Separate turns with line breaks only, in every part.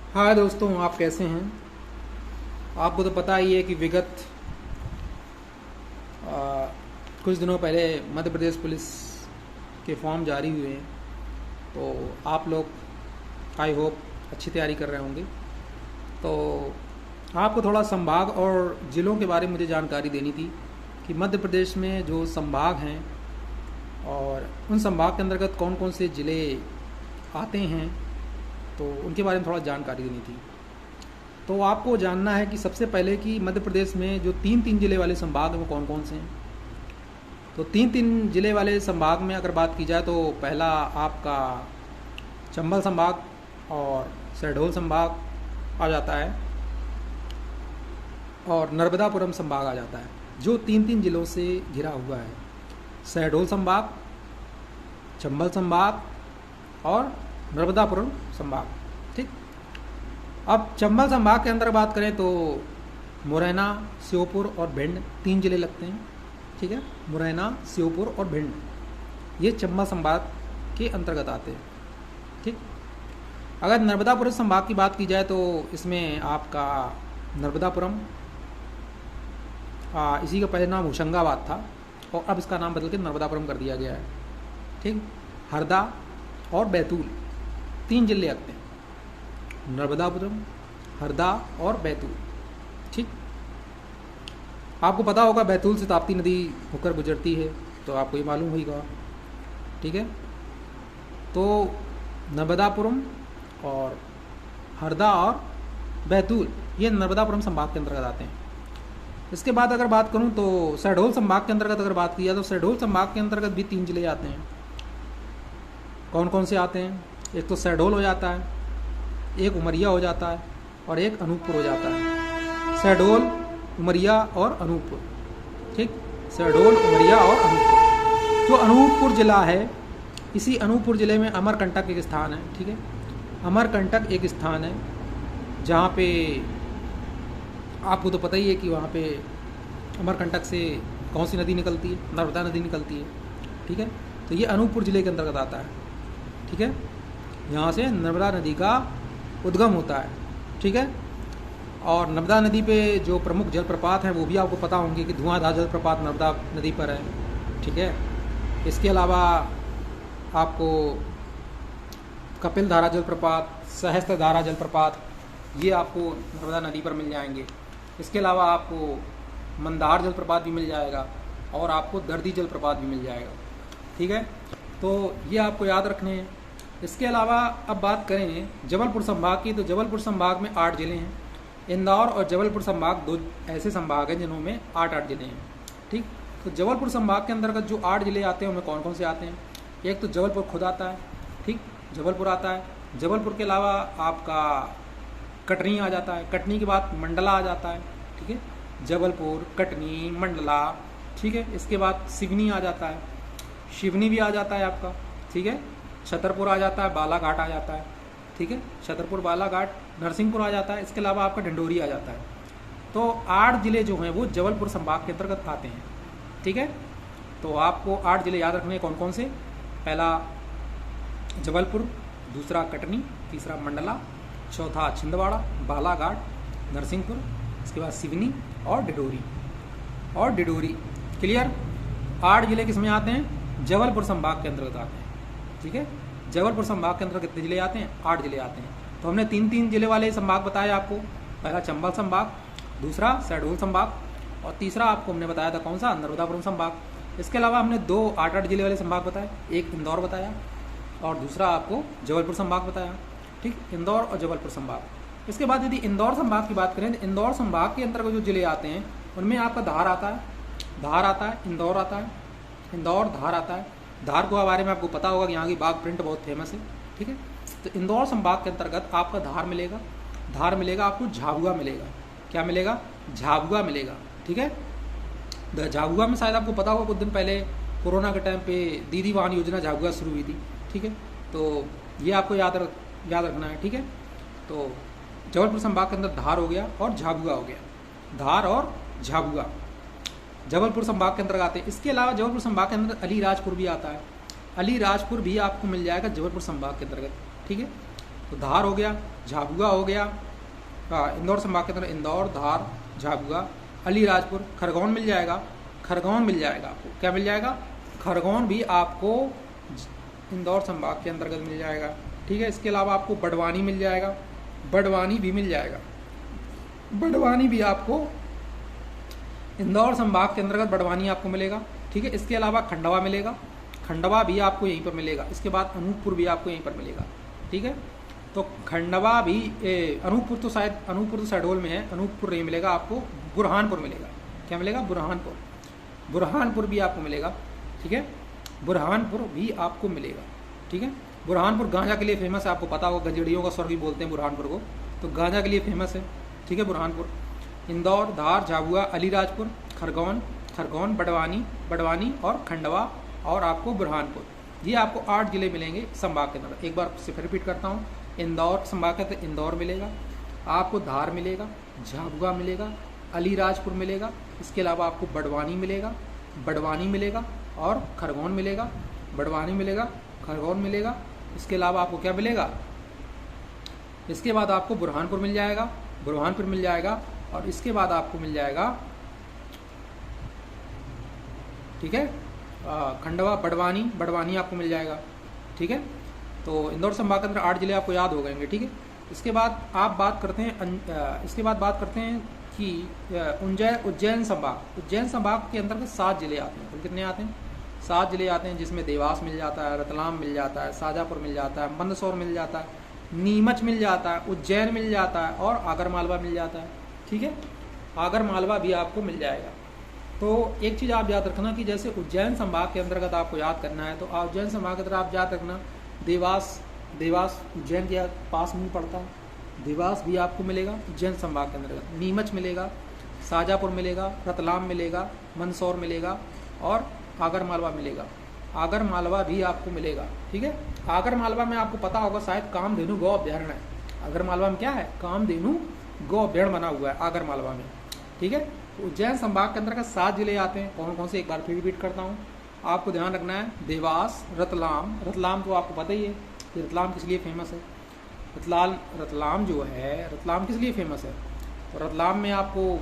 हाय दोस्तों, आप कैसे हैं। आपको तो पता ही है कि विगत कुछ दिनों पहले मध्य प्रदेश पुलिस के फॉर्म जारी हुए हैं। तो आप लोग आई होप अच्छी तैयारी कर रहे होंगे। तो आपको थोड़ा संभाग और ज़िलों के बारे में मुझे जानकारी देनी थी कि मध्य प्रदेश में जो संभाग हैं और उन संभाग के अंतर्गत कौन कौन से ज़िले आते हैं, तो उनके बारे में थोड़ा जानकारी देनी थी। तो आपको जानना है कि सबसे पहले कि मध्य प्रदेश में जो तीन तीन ज़िले वाले संभाग हैं वो कौन कौन से हैं। तो तीन तीन ज़िले वाले संभाग में अगर बात की जाए तो पहला आपका चंबल संभाग और शहडोल संभाग आ जाता है और नर्मदापुरम संभाग आ जाता है, जो तीन तीन ज़िलों से घिरा हुआ है। शहडोल संभाग, चंबल संभाग और नर्मदापुरम संभाग। ठीक। अब चंबल संभाग के अंदर बात करें तो मुरैना, श्योपुर और भिंड तीन जिले लगते हैं। ठीक है, मुरैना, श्योपुर और भिंड ये चंबल संभाग के अंतर्गत आते हैं। ठीक। अगर नर्मदापुरम संभाग की बात की जाए तो इसमें आपका नर्मदापुरम, इसी का पहले नाम होशंगाबाद था और अब इसका नाम बदल के नर्मदापुरम कर दिया गया है। ठीक। हरदा और बैतूल तीन जिले लगते हैं, नर्मदापुरम, हरदा और बैतूल। ठीक। आपको पता होगा बैतूल से ताप्ती नदी होकर गुजरती है, तो आपको ये मालूम होगा। ठीक है, तो नर्मदापुरम और हरदा और बैतूल ये नर्मदापुरम संभाग के अंतर्गत आते हैं। इसके बाद अगर बात करूं तो शहडोल संभाग के अंतर्गत अगर बात की जाए तो शहडोल संभाग के अंतर्गत भी तीन जिले आते हैं। कौन कौन से आते हैं? एक तो शहडोल हो जाता है, एक उमरिया हो जाता है और एक अनूपपुर हो जाता है। शहडोल, उमरिया और अनूपपुर। ठीक, शहडोल, उमरिया और अनूपपुर। जो अनूपपुर जिला है, इसी अनूपपुर जिले में अमरकंटक एक स्थान है। ठीक है, अमरकंटक एक स्थान है जहाँ पे आपको तो पता ही है कि वहाँ पे अमरकंटक से कौन सी नदी निकलती है? नर्मदा नदी निकलती है। ठीक है, तो ये अनूपपुर जिले के अंतर्गत आता है। ठीक है, यहाँ से नर्मदा नदी का उद्गम होता है। ठीक है, और नर्मदा नदी पे जो प्रमुख जलप्रपात हैं वो भी आपको पता होंगे कि धुआंधार जलप्रपात नर्मदा नदी पर है। ठीक है, इसके अलावा आपको कपिलधारा जलप्रपात, सहस्त्रधारा जलप्रपात ये आपको नर्मदा नदी पर मिल जाएंगे। इसके अलावा आपको मंदार जलप्रपात भी मिल जाएगा और आपको दर्दी जलप्रपात भी मिल जाएगा। ठीक है, तो ये आपको याद रखने हैं। इसके अलावा अब बात करें जबलपुर संभाग की, तो जबलपुर संभाग में 8 जिले हैं। इंदौर और जबलपुर संभाग दो ऐसे संभाग हैं जिन्होंने 8 जिले हैं। ठीक, तो जबलपुर संभाग के अंतर्गत जो 8 जिले आते हैं उनमें कौन कौन से आते हैं? एक तो जबलपुर खुद आता है। ठीक, जबलपुर आता है। जबलपुर के अलावा आपका कटनी आ जाता है। कटनी के बाद मंडला आ जाता है। ठीक है, जबलपुर, कटनी, मंडला। ठीक है, इसके बाद सिवनी आ जाता है, शिवनी भी आ जाता है आपका। ठीक है, छतरपुर आ जाता है, बालाघाट आ जाता है। ठीक है, छतरपुर, बालाघाट, नरसिंहपुर आ जाता है। इसके अलावा आपका ढिंडोरी आ जाता है। तो 8 जिले जो हैं वो जबलपुर संभाग के अंतर्गत आते हैं। ठीक है, तो आपको 8 जिले याद रखने हैं कौन कौन से? पहला जबलपुर, दूसरा कटनी, तीसरा मंडला, चौथा छिंदवाड़ा, बालाघाट, नरसिंहपुर, इसके बाद सिवनी और डिडोरी। क्लियर? 8 जिले किस में आते हैं? जबलपुर संभाग के अंतर्गत आते हैं। ठीक है, जबलपुर संभाग के अंतर्गत कितने जिले आते हैं? 8 जिले आते हैं। तो हमने तीन तीन जिले वाले संभाग बताए आपको। पहला चंबल संभाग, दूसरा शहडोल संभाग और तीसरा आपको हमने बताया था कौन सा? नर्मदापुरम संभाग। इसके अलावा हमने 2 8 जिले वाले संभाग बताए, एक इंदौर बताया और दूसरा आपको जबलपुर संभाग बताया। ठीक, इंदौर और जबलपुर संभाग। इसके बाद यदि इंदौर संभाग की बात करें तो इंदौर संभाग के अंतर्गत जो जिले आते हैं उनमें आपका धार आता है, इंदौर आता है, इंदौर, धार आता है। धार के बारे में आपको पता होगा कि यहाँ की बाघ प्रिंट बहुत फेमस है। ठीक है, तो इंदौर संभाग के अंतर्गत आपका धार मिलेगा, आपको झाबुआ मिलेगा। क्या मिलेगा? झाबुआ मिलेगा। ठीक है, झाबुआ में शायद आपको पता होगा कुछ दिन पहले कोरोना के टाइम पे दीदी वाहन योजना झाबुआ शुरू हुई थी। ठीक है, तो ये आपको याद रखना है। ठीक है, तो जबलपुर संभाग के अंदर धार हो गया और झाबुआ हो गया। धार और झाबुआ जबलपुर संभाग के अंतर्गत आते हैं। इसके अलावा जबलपुर संभाग के अंदर अलीराजपुर भी आता है। अलीराजपुर भी आपको मिल जाएगा जबलपुर संभाग के अंतर्गत। ठीक है, तो धार हो गया, झाबुआ हो गया, इंदौर संभाग के अंदर इंदौर, धार, झाबुआ, अलीराजपुर, खरगोन मिल जाएगा, खरगोन मिल जाएगा आपको, क्या मिल जाएगा, खरगोन भी आपको इंदौर संभाग के अंतर्गत मिल जाएगा, ठीक है। इसके अलावा आपको बड़वानी मिल जाएगा, बड़वानी भी मिल जाएगा, बड़वानी भी आपको इंदौर संभाग के अंतर्गत बड़वानी आपको मिलेगा, ठीक है। इसके अलावा खंडवा मिलेगा, खंडवा भी आपको यहीं पर मिलेगा। इसके बाद अनूपपुर भी आपको यहीं पर मिलेगा, ठीक है। तो खंडवा भी अनूपपुर तो शायद अनूपपुर तो शहडोल में है, अनूपपुर नहीं मिलेगा आपको, बुरहानपुर मिलेगा, क्या मिलेगा, बुरहानपुर, बुरहानपुर भी आपको मिलेगा, ठीक है। बुरहानपुर भी आपको मिलेगा, ठीक है। बुरहानपुर गांजा के लिए फेमस है, आपको पता होगा, गजड़ियों का स्वर्ग भी बोलते हैं बुरहानपुर को, तो गांजा के लिए फेमस है, ठीक है बुरहानपुर। इंदौर, धार, झाबुआ, अलीराजपुर, खरगोन, खरगोन, बड़वानी, बड़वानी और खंडवा और आपको बुरहानपुर, ये आपको 8 जिले मिलेंगे संभाग के अंदर। एक बार से फिर रिपीट करता हूँ, इंदौर संभाग के अंदर इंदौर मिलेगा आपको, धार मिलेगा, झाबुआ मिलेगा, अलीराजपुर मिलेगा, इसके अलावा आपको बड़वानी मिलेगा, बड़वानी मिलेगा और खरगोन मिलेगा, बड़वानी मिलेगा, खरगोन मिलेगा। इसके अलावा आपको क्या मिलेगा, इसके बाद आपको बुरहानपुर मिल जाएगा, बुरहानपुर मिल जाएगा और इसके बाद आपको मिल जाएगा, ठीक है, खंडवा, बड़वानी, बड़वानी आपको मिल जाएगा, ठीक है। तो इंदौर संभाग के अंदर 8 जिले आपको याद हो गएंगे, ठीक है। इसके बाद आप बात करते हैं इसके बाद बात करते हैं कि उज्जैन संभाग, उज्जैन संभाग के अंतर्गत 7 जिले आते हैं। तो कितने आते हैं, 7 जिले आते हैं, जिसमें देवास मिल जाता है, रतलाम मिल जाता है, शाजापुर मिल जाता है, मंदसौर मिल जाता है, नीमच मिल जाता है, उज्जैन मिल जाता है और आगरमालवा मिल जाता है, ठीक है। आगरमालवा भी आपको मिल जाएगा। तो एक चीज़ आप याद रखना कि जैसे उज्जैन संभाग के अंतर्गत आपको याद करना है, तो उज्जैन संभाग के अंदर आप याद रखना देवास, देवास उज्जैन के पास में पड़ता है, देवास भी आपको मिलेगा उज्जैन संभाग के अंतर्गत। नीमच मिलेगा, शाजापुर मिलेगा, रतलाम मिलेगा, मंदसौर मिलेगा और आगरमालवा मिलेगा, आगरमालवा भी आपको मिलेगा, ठीक है। आगरमालवा में आपको पता होगा शायद कामधेनु गौ अभ्यारण्य है, आगरमालवा में क्या है, कामधेनु गौ अभ्यारण्य बना हुआ है आगरमालवा में, ठीक है। उज्जैन संभाग के अंतर्गत 7 जिले आते हैं, कौन कौन से, एक बार फिर रिपीट करता हूँ, आपको ध्यान रखना है, देवास, रतलाम, रतलाम तो आपको पता ही है कि रतलाम किस लिए फेमस है, रतलाम जो है, रतलाम किस लिए फेमस है, तो रतलाम में आपको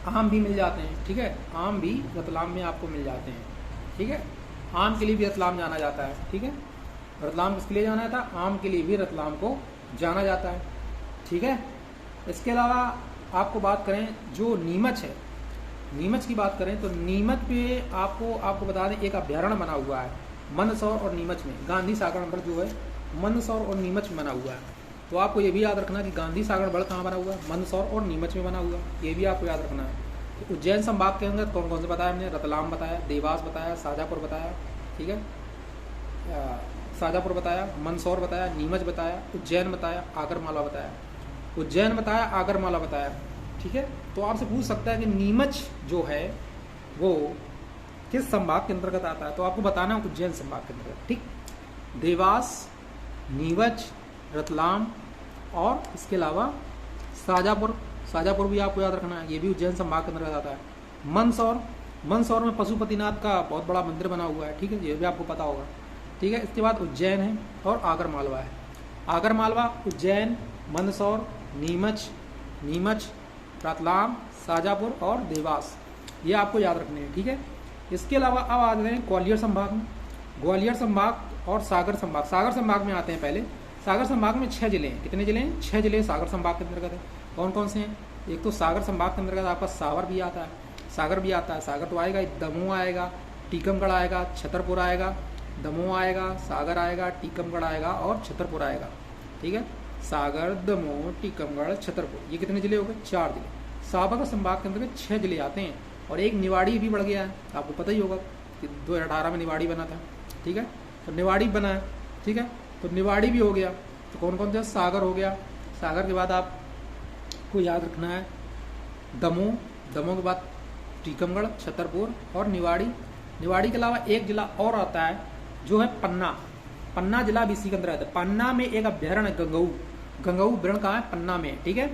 आम भी मिल जाते हैं, ठीक है, आम भी रतलाम में आपको मिल जाते हैं, ठीक है। आम के लिए भी रतलाम जाना जाता है, ठीक है, रतलाम किसके लिए जाना था, आम के लिए भी रतलाम को जाना जाता है, ठीक है। इसके अलावा आपको बात करें जो नीमच है, नीमच की बात करें तो नीमच पे आपको बता दें एक अभ्यारण्य बना हुआ है मंदसौर और नीमच में, गांधी सागर नंबर जो है मंदसौर और नीमच में बना हुआ है। तो आपको ये भी याद रखना कि गांधी सागर बड़ कहाँ बना हुआ है, मंदसौर और नीमच में बना हुआ है, ये भी आपको याद रखना है। तो उज्जैन संभाग के अंदर कौन कौन से बताया हमने, रतलाम बताया, देवास बताया, शाजापुर बताया, ठीक है, शाजापुर बताया, मंदसौर बताया, नीमच बताया, उज्जैन बताया, आगरमालवा बताया, उज्जैन बताया, आगरमालवा बताया, ठीक है। तो आपसे पूछ सकता है कि नीमच जो है वो किस संभाग के अंतर्गत आता है, तो आपको बताना है उज्जैन संभाग के अंतर्गत, ठीक। देवास, नीमच, रतलाम और इसके अलावा शाजापुर, शाजापुर भी आपको याद रखना है, ये भी उज्जैन संभाग के अंतर्गत आता है। मंदसौर, मंदसौर में पशुपतिनाथ का बहुत बड़ा मंदिर बना हुआ है, ठीक है, ये भी आपको पता होगा, ठीक है। इसके बाद उज्जैन है और आगरमालवा है, आगरमालवा, उज्जैन, मंदसौर, नीमच, रतलाम, शाजापुर और देवास, ये आपको याद रखने हैं, ठीक है। इसके अलावा अब आ जाते हैं ग्वालियर संभाग में, ग्वालियर संभाग और सागर संभाग, सागर संभाग में आते हैं पहले। सागर संभाग में 6 जिले हैं, कितने जिले हैं, 6 जिले सागर संभाग के अंतर्गत है। कौन कौन से हैं, एक तो सागर संभाग के अंतर्गत आपका सावर भी आता है, सागर भी आता है, सागर तो आएगा, दमोह आएगा, टीकमगढ़ आएगा, छतरपुर आएगा, दमोह आएगा, सागर आएगा, टीकमगढ़ आएगा और छतरपुर आएगा, ठीक है। सागर, दमोह, टीकमगढ़, छतरपुर, ये कितने जिले हो गए, 4 जिले। सागर संभाग के अंतर्गत 6 जिले आते हैं और एक निवाड़ी भी बढ़ गया है, आपको पता ही होगा कि 2018 में निवाड़ी बना था, ठीक है, तो निवाड़ी बना है, ठीक है, तो निवाड़ी भी हो गया। तो कौन कौन से, सागर हो गया, सागर के बाद आपको याद रखना है दमोह, दमोह के बाद टीकमगढ़, छतरपुर और निवाड़ी। निवाड़ी के अलावा एक जिला और आता है जो है पन्ना, पन्ना जिला भी इसी के अंदर आता है। पन्ना में एक अभ्यारण्य गंगऊ, गंगऊ अभ्यारण्य कहाँ है, पन्ना में, ठीक है।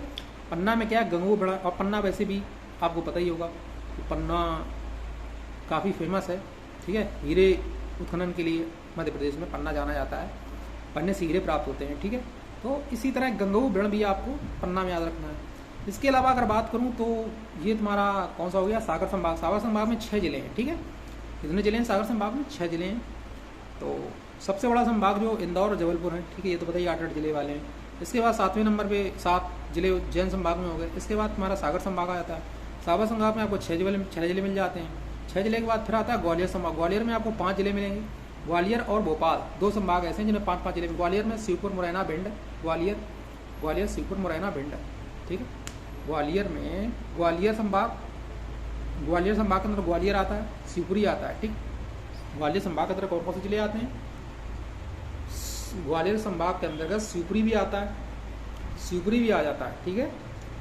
पन्ना में क्या है, गंगऊ अभ्यारण्य, और पन्ना वैसे भी आपको पता ही होगा कि पन्ना काफ़ी फेमस है, ठीक है, हीरे उत्खनन के लिए मध्य प्रदेश में पन्ना जाना जाता है। पन्ने शीघ्र प्राप्त होते हैं। ठीक है, तो इसी तरह गंगऊ वृण भी आपको पन्ना में याद रखना है। इसके अलावा अगर बात करूं तो ये तुम्हारा कौन सा हो गया, सागर संभाग। सागर संभाग में 6 जिले हैं। ठीक है, कितने जिले हैं सागर संभाग में? 6 जिले हैं। तो सबसे बड़ा संभाग जो इंदौर और जबलपुर है। ठीक है, ये तो बताइए 8-8 जिले वाले हैं। इसके बाद 7वें नंबर पे 7 जिले उज्जैन संभाग में हो गए। इसके बाद तुम्हारा सागर संभाग आ जाता है। सागर संभाग में आपको 6 जिले मिल जाते हैं। 6 जिले के बाद फिर आता है ग्वालियर संभाग। ग्वालियर में आपको 5 जिले मिलेंगे। ग्वालियर और भोपाल 2 संभाग ऐसे हैं जिनमें 5-5 जिले। ग्वालियर में शिवपुर, मुरैना, भिंड। ग्वालियर शिवपुर, मुरैना, भिंड। ठीक है, ग्वालियर में ग्वालियर संभाग के अंदर ग्वालियर आता है, शिवपुरी आता है। ठीक, ग्वालियर संभाग के अंदर कौन कौन से जिले आते हैं? ग्वालियर संभाग के अंतर्गत शिवपुरी भी आता है, शिवपुरी भी आ जाता है। ठीक है,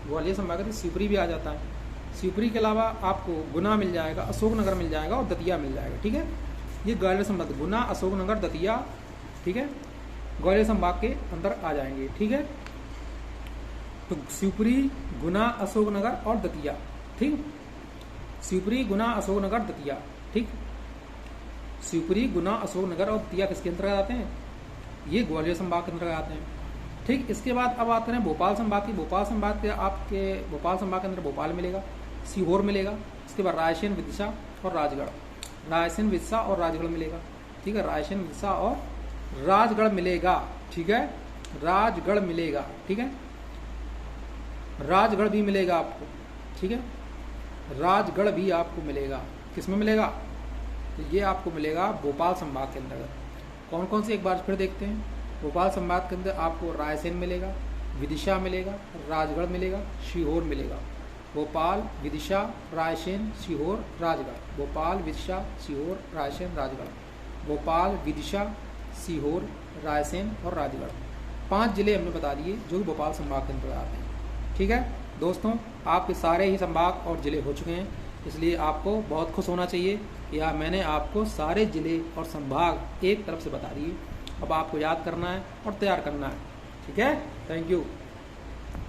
ग्वालियर संभाग के शिवपुरी भी आ जाता है। शिवपुरी के अलावा आपको गुना मिल जाएगा, अशोकनगर मिल जाएगा और दतिया मिल जाएगा। ठीक है, ये ग्वालियर संभाग, गुना, अशोकनगर, दतिया। ठीक है, ग्वालियर संभाग के अंदर आ जाएंगे। ठीक है, तो शिवपुरी, गुना, अशोकनगर और दतिया। ठीक, शिवपुरी, गुना, अशोकनगर, दतिया। ठीक, शिवपुरी, गुना, अशोकनगर और दतिया किसके अंतर्गत आते हैं? ये ग्वालियर संभाग के अंतर्गत आते हैं। ठीक, इसके बाद अब आते हैं भोपाल संभाग की। भोपाल संभाग के अंदर भोपाल मिलेगा, सीहोर मिलेगा। इसके बाद रायसेन, विदिशा और राजगढ़। रायसेन, विदिशा और राजगढ़ मिलेगा। ठीक है, रायसेन, विदिशा और राजगढ़ मिलेगा। ठीक है, राजगढ़ मिलेगा। ठीक है, राजगढ़ भी मिलेगा आपको। ठीक है, राजगढ़ भी आपको मिलेगा। किस में मिलेगा? तो ये आपको मिलेगा भोपाल संभाग के अंतर्गत। कौन कौन से एक बार फिर देखते हैं। भोपाल संभाग के अंदर आपको रायसेन मिलेगा, विदिशा मिलेगा, राजगढ़ मिलेगा, सीहोर मिलेगा। भोपाल, विदिशा, रायसेन, सीहोर, राजगढ़। भोपाल, विदिशा, सीहोर, रायसेन, राजगढ़। भोपाल, विदिशा, सीहोर, रायसेन और राजगढ़। 5 जिले हमने बता दिए जो कि भोपाल संभाग के अंतर्गत आते हैं। ठीक है दोस्तों, आपके सारे ही संभाग और जिले हो चुके हैं, इसलिए आपको बहुत खुश होना चाहिए। या मैंने आपको सारे जिले और संभाग एक तरफ से बता दिए। अब आपको याद करना है और तैयार करना है। ठीक है, थैंक यू।